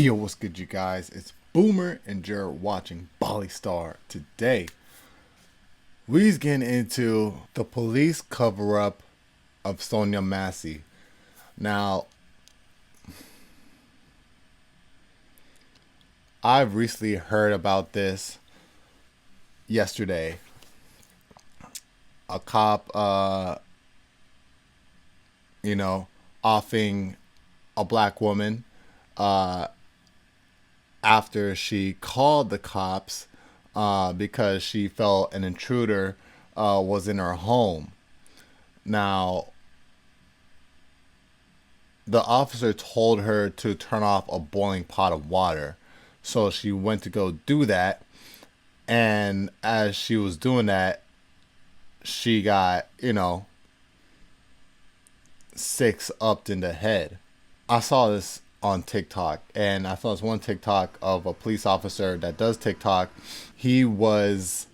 Yo, what's good, you guys? It's Boomer and Jared watching Bali Star. Today, we's getting into the police cover up of Sonya Massey. Now, I've recently heard about this yesterday. A cop, you know, offing a black woman uh, after she called the cops because she felt an intruder was in her home. Now, the officer told her to turn off a boiling pot of water. So she went to go do that. And as she was doing that, she got, six upped in the head. I saw this on TikTok, and I saw this one TikTok of a police officer that does TikTok. He was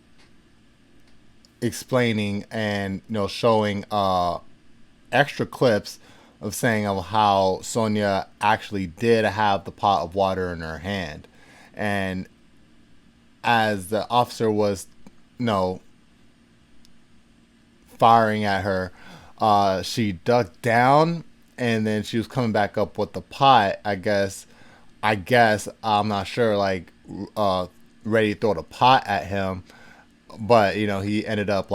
explaining and showing extra clips of saying of how Sonya actually did have the pot of water in her hand, and as the officer was, firing at her, she ducked down, and then she was coming back up with the pot. I guess I'm not sure, ready to throw the pot at him, but he ended up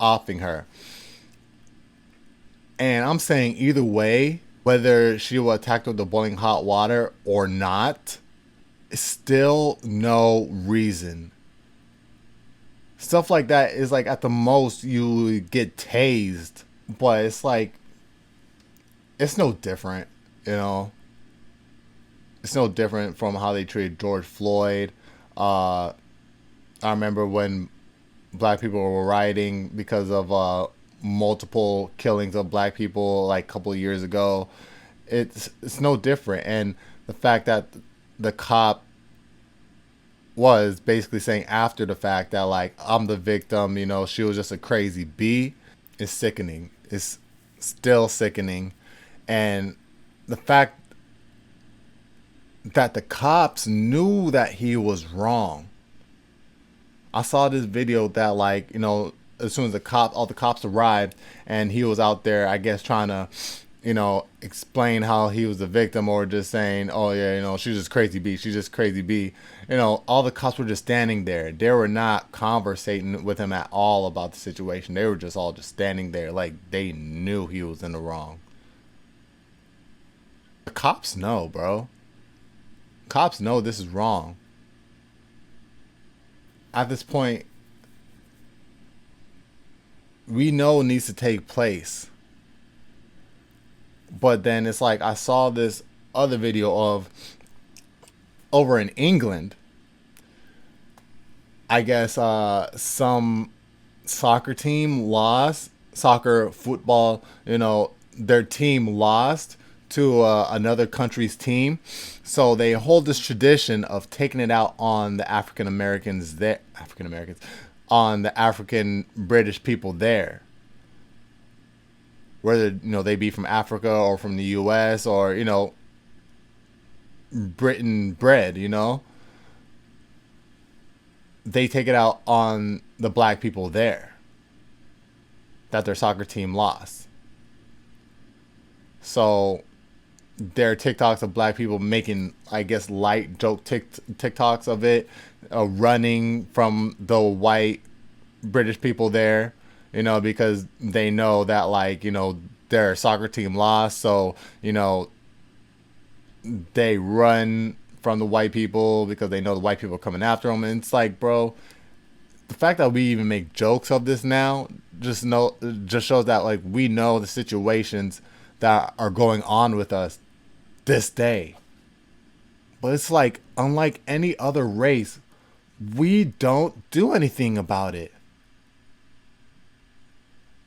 offing her. And I'm saying either way, whether she was attacked with the boiling hot water or not, still no reason. Stuff like that is like at the most you get tased, but it's no different, you know. It's no different from how they treated George Floyd. I remember when black people were rioting because of multiple killings of black people like a couple of years ago. It's no different, and the fact that the cop was basically saying after the fact that I'm the victim, she was just a crazy bee, is sickening. It's still sickening, and the fact that the cops knew that he was wrong. I saw this video that as soon as all the cops arrived, and he was out there, I guess, trying to, explain how he was the victim, or just saying, oh yeah, she's just crazy B. She's just crazy B. All the cops were just standing there. They were not conversating with him at all about the situation. They were just all just standing there like they knew he was in the wrong. The cops know, bro. Cops know this is wrong. At this point, we know it needs to take place. But then it's like I saw this other video of over in England. I guess some soccer team lost, soccer, football, their team lost to another country's team. So they hold this tradition of taking it out on the African Americans, on the African British people there. Whether they be from Africa or from the U.S. or Britain bred, they take it out on the black people there that their soccer team lost. So there are TikToks of black people making, I guess, light joke TikToks of it, running from the white British people there, because they know that their soccer team lost, so they run from the white people because they know the white people are coming after them. And it's like, bro, the fact that we even make jokes of this now just shows that we know the situations that are going on with us this day. But it's unlike any other race, we don't do anything about it.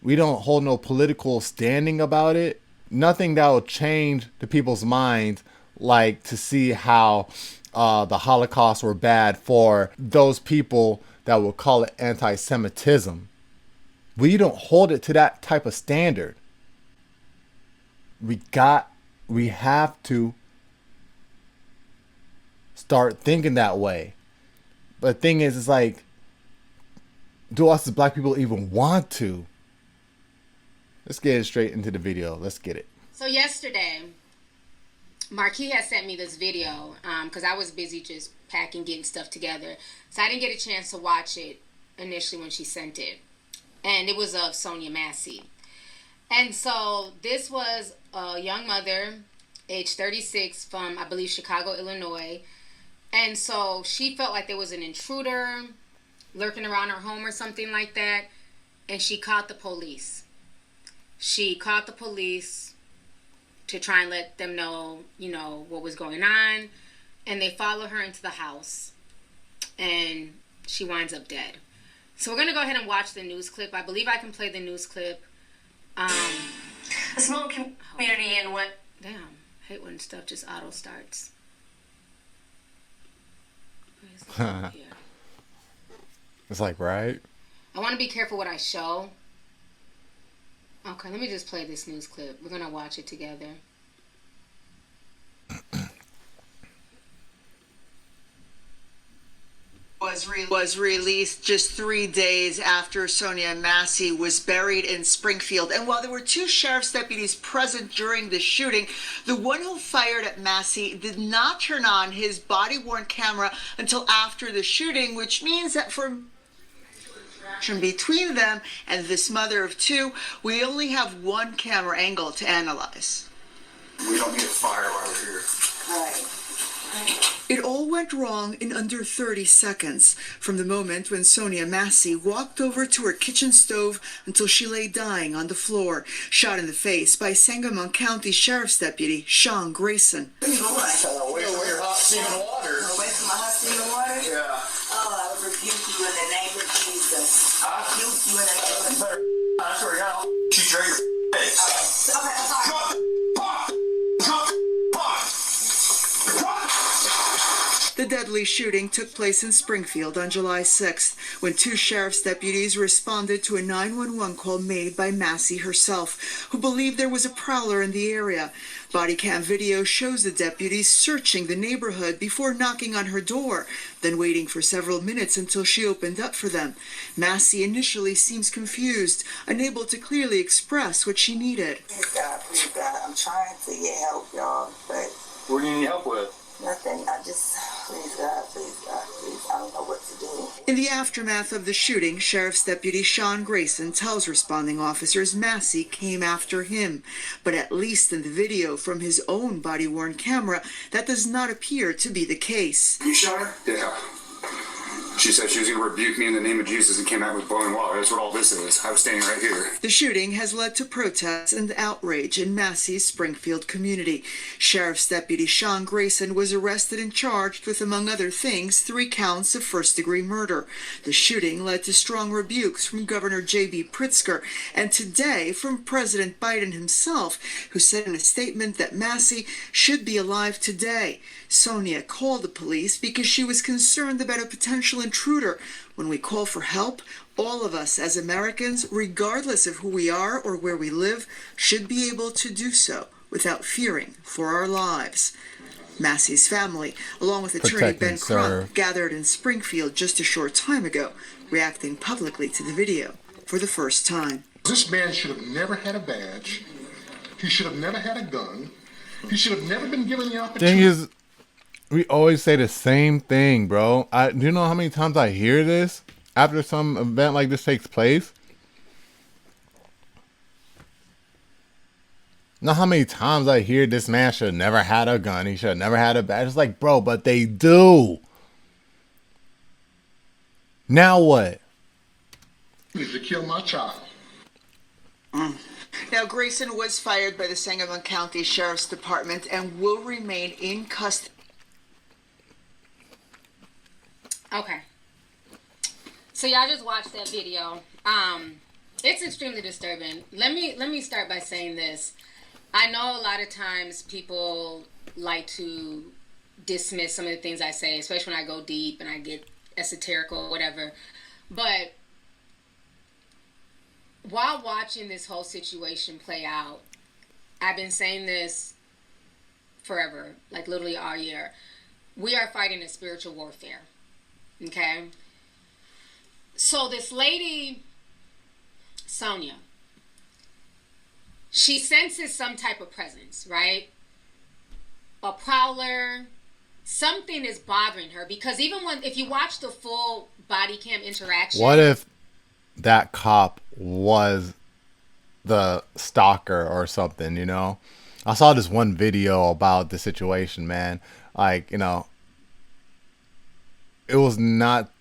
We don't hold no political standing about it. Nothing that will change the people's minds, to see how the Holocaust were bad for those people that will call it anti-Semitism. We don't hold it to that type of standard. We have to start thinking that way. But the thing is, it's like, do us as black people even want to? Let's get straight into the video. Let's get it. So yesterday, Marquis had sent me this video because I was busy just packing, getting stuff together. So I didn't get a chance to watch it initially when she sent it. And it was of Sonya Massey. And so this was a young mother, age 36, from, I believe, Chicago, Illinois. And so she felt like there was an intruder lurking around her home or something like that. And she called the police. She called the police to try and let them know, you know, what was going on. And they follow her into the house. And she winds up dead. So we're going to go ahead and watch the news clip. I believe I can play the news clip. A small community in what... Damn, I hate when stuff just auto starts. It's like, right? I want to be careful what I show. Okay, let me just play this news clip. We're going to watch it together. Was released just 3 days after Sonya Massey was buried in Springfield. And while there were 2 sheriff's deputies present during the shooting, the one who fired at Massey did not turn on his body-worn camera until after the shooting, which means that for between them and this mother of 2, we only have one camera angle to analyze. We don't need a fire while we're here. All right. It all went wrong in under 30 seconds, from the moment when Sonya Massey walked over to her kitchen stove until she lay dying on the floor, shot in the face by Sangamon County Sheriff's Deputy Sean Grayson. Away from your hot steaming water. Away from my hot steaming water? Yeah. Oh, I would rebuke you in the name of Jesus. I rebuke you in the name of Jesus. I swear to God, I'll shoot you in your face. Okay, I'm sorry. The deadly shooting took place in Springfield on July 6th, when 2 sheriff's deputies responded to a 911 call made by Massey herself, who believed there was a prowler in the area. Body cam video shows the deputies searching the neighborhood before knocking on her door, then waiting for several minutes until she opened up for them. Massey initially seems confused, unable to clearly express what she needed. Please God, I'm trying to get help, y'all, but What do you need help with? nothing. Please God, please, I don't know what to do. In the aftermath of the shooting, Sheriff's Deputy Sean Grayson tells responding officers Massey came after him. But at least in the video from his own body-worn camera, that does not appear to be the case. You shot her? Yeah. She said she was going to rebuke me in the name of Jesus and came out with boiling water. That's what all this is. I was standing right here. The shooting has led to protests and outrage in Massey's Springfield community. Sheriff's Deputy Sean Grayson was arrested and charged with, among other things, 3 counts of first-degree murder. The shooting led to strong rebukes from Governor J.B. Pritzker and today from President Biden himself, who said in a statement that Massey should be alive today. Sonya called the police because she was concerned about a potential intruder. When we call for help, all of us as Americans, regardless of who we are or where we live, should be able to do so without fearing for our lives. Massey's family, along with attorney Ben Crump, gathered in Springfield just a short time ago, reacting publicly to the video for the first time. This man should have never had a badge. He should have never had a gun. He should have never been given the opportunity. Thing is, we always say the same thing, bro. Do you know how many times I hear this after some event like this takes place? Know how many times I hear this man should have never had a gun. He should have never had a badge. It's like, bro, but they do. Now what? To kill my child. Now, Grayson was fired by the Sangamon County Sheriff's Department and will remain in custody. Okay. So y'all just watched that video. It's extremely disturbing. Let me start by saying this. I know a lot of times people like to dismiss some of the things I say, especially when I go deep and I get esoteric or whatever. But while watching this whole situation play out, I've been saying this forever, like literally all year. we are fighting a spiritual warfare. Okay? So this lady, Sonya, she senses some type of presence, right? A prowler. Something is bothering her, because even if you watch the full body cam interaction. What if that cop was the stalker or something, you know? I saw this one video about the situation, man. Like, you know, it was not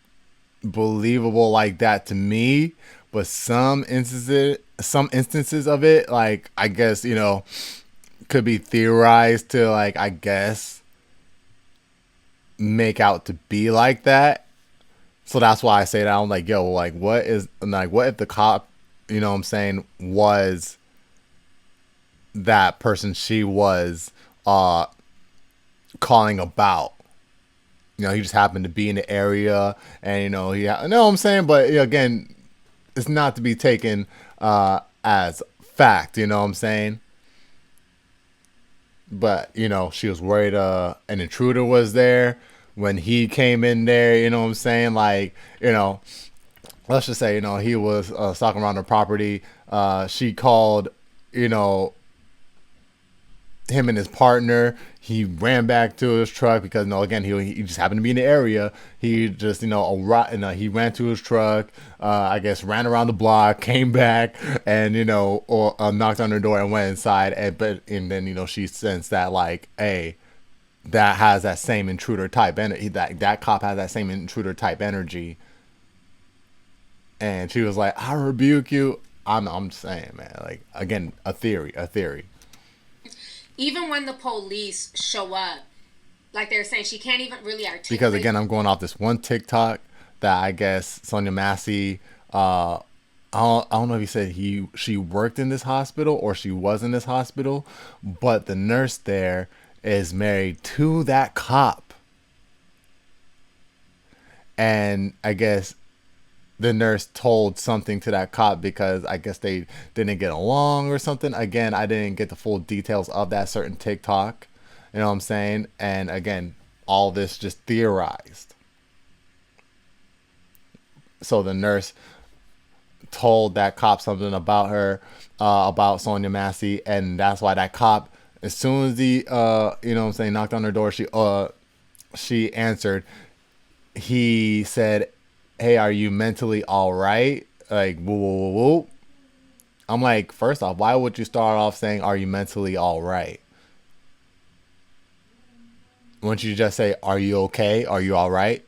believable like that to me, but some instances of it, like, I guess, you know, could be theorized to, like, I guess, make out to be like that. So that's why I say that. I'm like, yo, like, what if the cop, you know what I'm saying, was that person she was calling about? You know, he just happened to be in the area, and you know, you know what I'm saying. But again, it's not to be taken as fact. You know what I'm saying? But you know, she was worried an intruder was there when he came in there. You know what I'm saying? Like, you know, let's just say, you know, he was stalking around the property. She called, you know, him and his partner. He ran back to his truck because, you know, again, he just happened to be in the area. He just, you know, he ran to his truck, I guess ran around the block, came back, and, you know, or knocked on her door and went inside. And then, you know, she sensed that, like, hey, that has that same intruder type energy. That cop has that same intruder type energy. And she was like, I rebuke you. I'm saying, man, like, again, a theory. Even when the police show up, like they're saying, she can't even really articulate. Because again, I'm going off this one TikTok that I guess Sonya Massey, I don't know if he said she worked in this hospital or she was in this hospital, but the nurse there is married to that cop. And I guess the nurse told something to that cop because I guess they didn't get along or something. Again, I didn't get the full details of that certain TikTok. You know what I'm saying? And again, all this just theorized. So the nurse told that cop something about her, about Sonya Massey, and that's why that cop, as soon as he, you know what I'm saying, knocked on her door, she answered. He said, hey, are you mentally all right? Like, woo, woo, woo, woo. I'm like, first off, why would you start off saying, are you mentally all right? Wouldn't you just say, are you okay? Are you all right?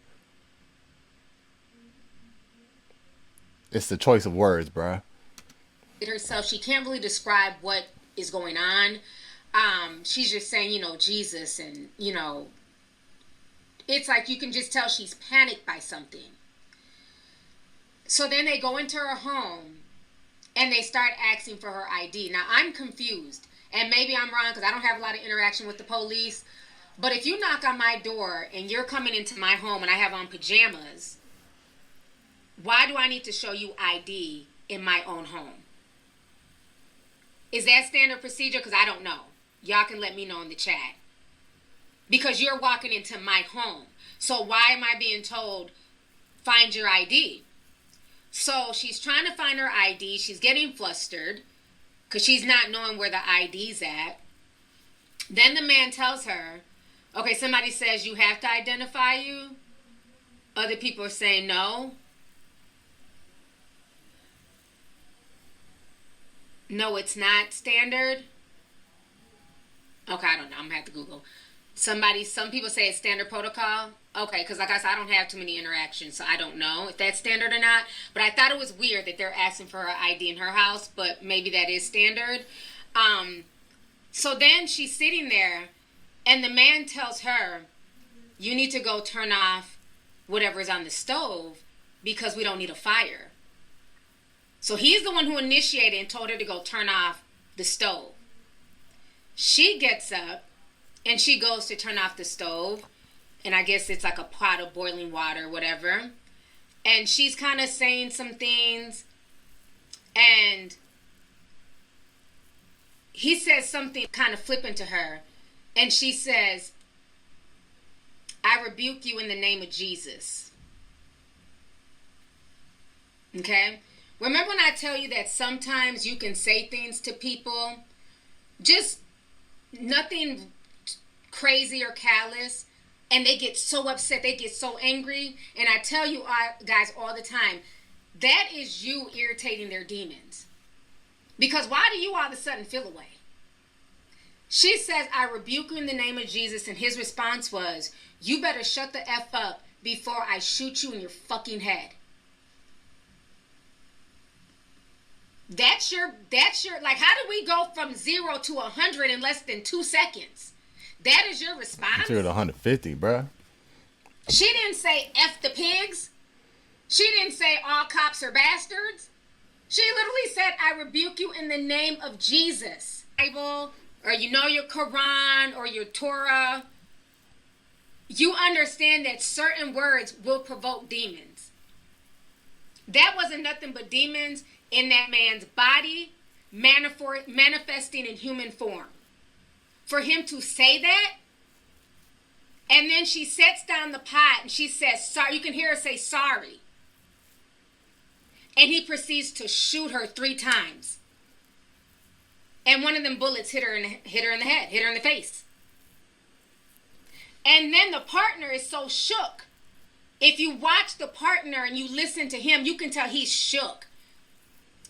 It's the choice of words, bruh. Herself, she can't really describe what is going on. She's just saying, you know, Jesus, and, you know, it's like you can just tell she's panicked by something. So then they go into her home and they start asking for her ID. Now, I'm confused, and maybe I'm wrong because I don't have a lot of interaction with the police. But if you knock on my door and you're coming into my home and I have on pajamas, why do I need to show you ID in my own home? Is that standard procedure? Because I don't know. Y'all can let me know in the chat. Because you're walking into my home. So why am I being told, find your ID? So she's trying to find her ID. She's getting flustered because she's not knowing where the ID's at. Then the man tells her, okay, somebody says you have to identify you. Other people are saying no. No, it's not standard. Okay, I don't know. I'm going to have to Google. Some people say it's standard protocol. Okay, because like I said, I don't have too many interactions, so I don't know if that's standard or not. But I thought it was weird that they're asking for her ID in her house, but maybe that is standard. So then she's sitting there, and the man tells her, you need to go turn off whatever's on the stove because we don't need a fire. So he's the one who initiated and told her to go turn off the stove. She gets up, and she goes to turn off the stove. And I guess it's like a pot of boiling water, whatever. And she's kind of saying some things. And he says something kind of flippant to her. And she says, I rebuke you in the name of Jesus. Okay? Remember when I tell you that sometimes you can say things to people, just nothing crazy or callous, and they get so upset, they get so angry. And I tell you guys all the time, that is you irritating their demons. Because why do you all of a sudden feel away? She says, I rebuke you in the name of Jesus. And his response was, you better shut the F up before I shoot you in your fucking head. That's your, like, how do we go from 0 to 100 in less than 2 seconds? That is your response? 0 to 150, bruh. She didn't say F the pigs. She didn't say all cops are bastards. She literally said, I rebuke you in the name of Jesus. Bible, or you know your Quran or your Torah. You understand that certain words will provoke demons. That wasn't nothing but demons in that man's body manifesting in human form. For him to say that, and then she sets down the pot and she says, sorry, you can hear her say sorry. And he proceeds to shoot her 3 times. And one of them bullets hit her in the head, hit her in the face. And then the partner is so shook. If you watch the partner and you listen to him, you can tell he's shook.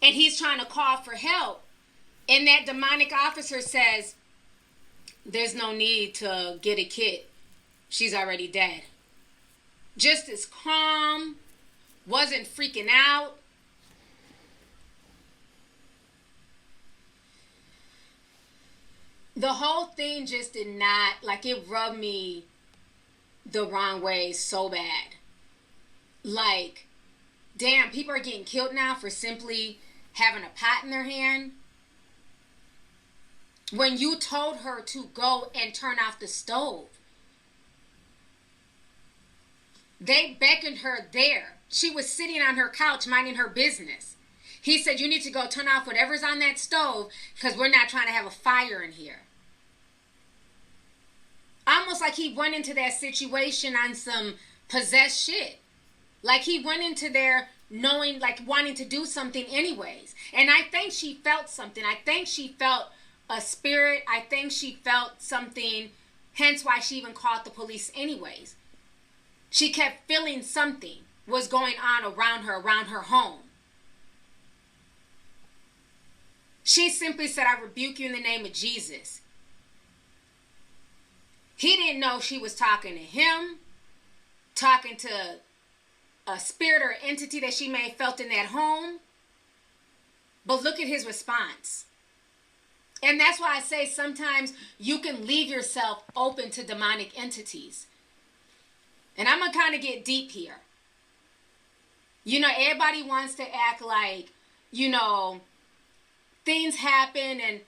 And he's trying to call for help. And that demonic officer says, there's no need to get a kit. She's already dead. Just as calm, wasn't freaking out. The whole thing just did not, like, it rubbed me the wrong way so bad. Like, damn, people are getting killed now for simply having a pot in their hand. When you told her to go and turn off the stove, they beckoned her there. She was sitting on her couch minding her business. He said, you need to go turn off whatever's on that stove because we're not trying to have a fire in here. Almost like he went into that situation on some possessed shit. Like he went into there knowing, like wanting to do something anyways. And I think she felt something. I think she felt a spirit. I think she felt something, hence why she even called the police anyways. She kept feeling something was going on around her home. She simply said, I rebuke you in the name of Jesus. He didn't know she was talking to him, talking to a spirit or entity that she may have felt in that home. But look at his response. And that's why I say sometimes you can leave yourself open to demonic entities. And I'm going to kind of get deep here. You know, everybody wants to act like, you know, things happen and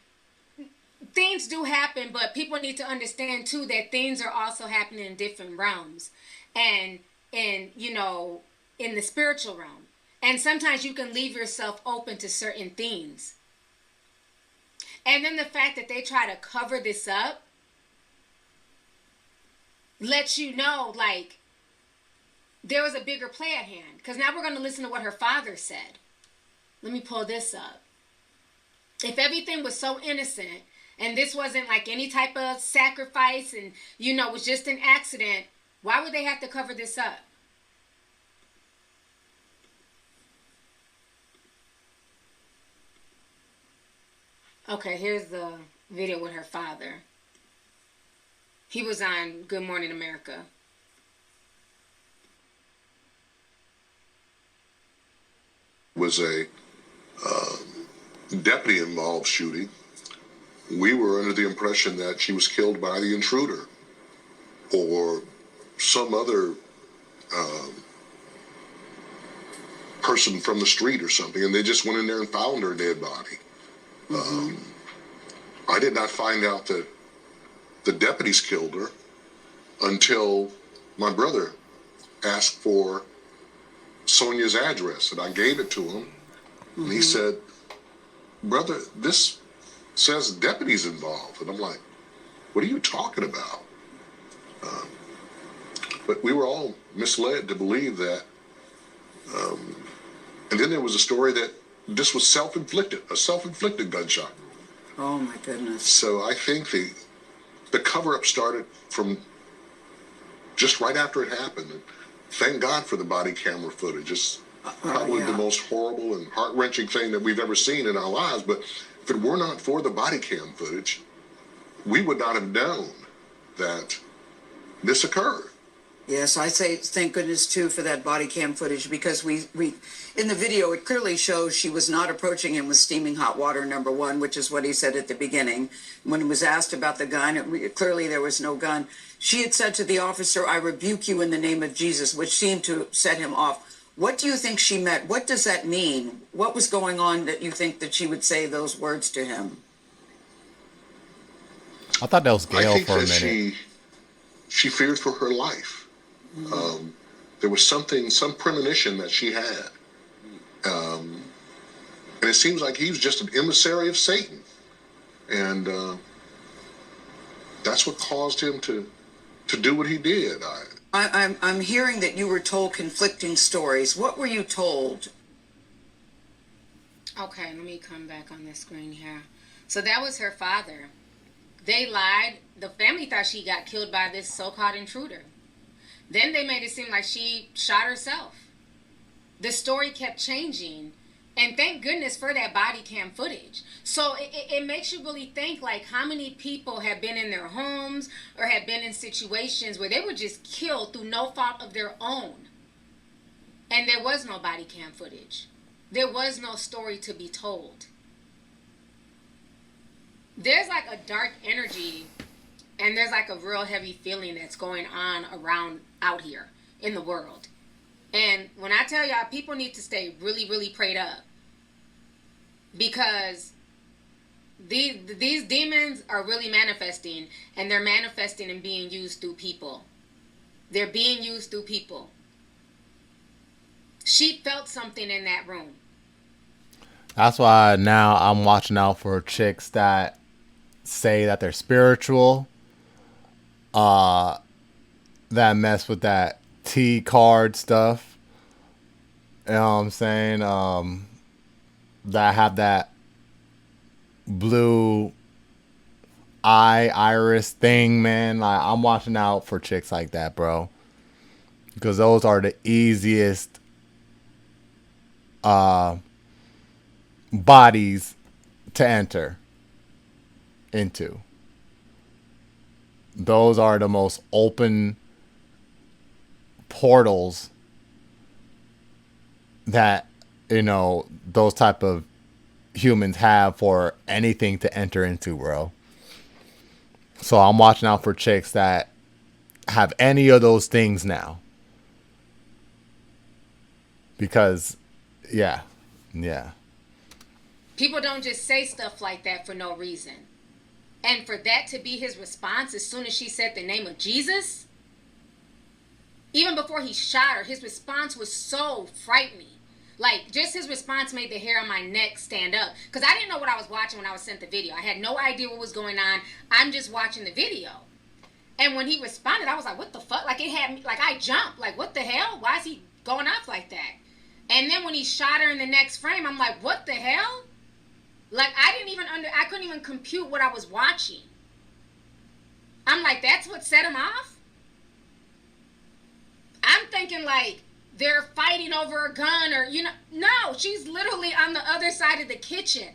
things do happen, but people need to understand too that things are also happening in different realms and you know, in the spiritual realm. And sometimes you can leave yourself open to certain things. And then the fact that they try to cover this up lets you know, like, there was a bigger play at hand. Because now we're going to listen to what her father said. Let me pull this up. If everything was so innocent and this wasn't like any type of sacrifice and, you know, it was just an accident, why would they have to cover this up? Okay, here's the video with her father. He was on Good Morning America. Was a deputy involved shooting. We were under the impression that she was killed by the intruder or some other person from the street or something, and they just went in there and found her dead body. I did not find out that the deputies killed her until my brother asked for Sonya's address, and I gave it to him. And he said, brother, this says deputies involved. And I'm like, what are you talking about? But we were all misled to believe that. And then there was a story that this was self-inflicted, a self-inflicted gunshot. Oh my goodness. So I think the cover-up started from just right after it happened. And thank God for the body camera footage. It's probably the most horrible and heart-wrenching thing that we've ever seen in our lives. But if it were not for the body cam footage, we would not have known that this occurred. Yes, I say thank goodness too for that body cam footage, because we in the video it clearly shows she was not approaching him with steaming hot water, number one, which is what he said at the beginning. When he was asked about the gun, clearly there was no gun. She had said to the officer, "I rebuke you in the name of Jesus," which seemed to set him off. What do you think she meant? What does that mean? What was going on that you think that she would say those words to him? I thought that was I Gail think for a that minute. she feared for her life. There was some premonition that she had. And it seems like he was just an emissary of Satan. And that's what caused him to do what he did. I'm hearing that you were told conflicting stories. What were you told? Okay, let me come back on the screen here. So that was her father. They lied. The family thought she got killed by this so-called intruder. Then they made it seem like she shot herself. The story kept changing. And thank goodness for that body cam footage. So it makes you really think, like, how many people have been in their homes or have been in situations where they were just killed through no fault of their own. And there was no body cam footage. There was no story to be told. There's like a dark energy and there's like a real heavy feeling that's going on around out here in the world. And when I tell y'all, people need to stay really, really prayed up. Because these demons are really manifesting. And they're manifesting and being used through people. They're being used through people. She felt something in that room. That's why now I'm watching out for chicks that say that they're spiritual. That mess with that T card stuff. You know what I'm saying? That have that blue iris thing, man. Like, I'm watching out for chicks like that, bro. Because those are the easiest bodies to enter into. Those are the most open portals that, you know, those type of humans have for anything to enter into, bro. So I'm watching out for chicks that have any of those things now. Because, yeah. People don't just say stuff like that for no reason. And for that to be his response as soon as she said the name of Jesus, even before he shot her, his response was so frightening. Like, just his response made the hair on my neck stand up. Because I didn't know what I was watching when I was sent the video. I had no idea what was going on. I'm just watching the video. And when he responded, I was like, what the fuck? Like, it had me, like, I jumped. Like, what the hell? Why is he going off like that? And then when he shot her in the next frame, I'm like, what the hell? Like, I couldn't even compute what I was watching. I'm like, that's what set him off? I'm thinking, like, they're fighting over a gun or, you know. No, she's literally on the other side of the kitchen.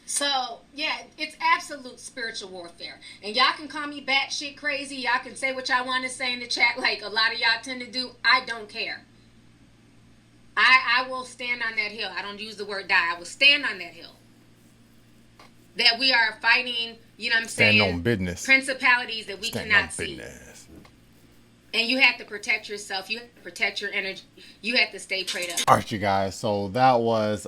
So, yeah, it's absolute spiritual warfare. And y'all can call me batshit crazy. Y'all can say what y'all want to say in the chat like a lot of y'all tend to do. I don't care. I will stand on that hill. I don't use the word die. I will stand on that hill. That we are fighting, you know what I'm saying? Stand on business. Principalities that we cannot see. Business. And you have to protect yourself. You have to protect your energy. You have to stay prayed up. All right, you guys. So that was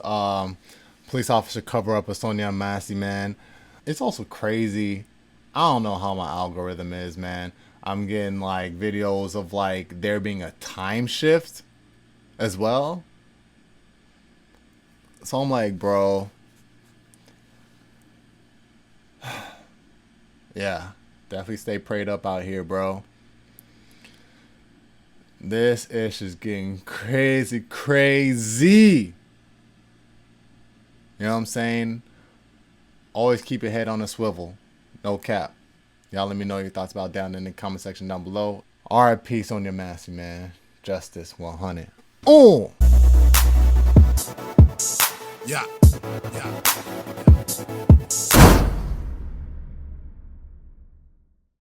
police officer cover up of Sonya and Massey, man. It's also crazy. I don't know how my algorithm is, man. I'm getting like videos of like there being a time shift as well. So I'm like, bro. Yeah, definitely stay prayed up out here, bro. This ish is getting crazy, crazy. You know what I'm saying? Always keep your head on a swivel. No cap. Y'all let me know your thoughts about down in the comment section down below. R.I.P. Sonya Massey, man. Justice 100. Oh! Yeah.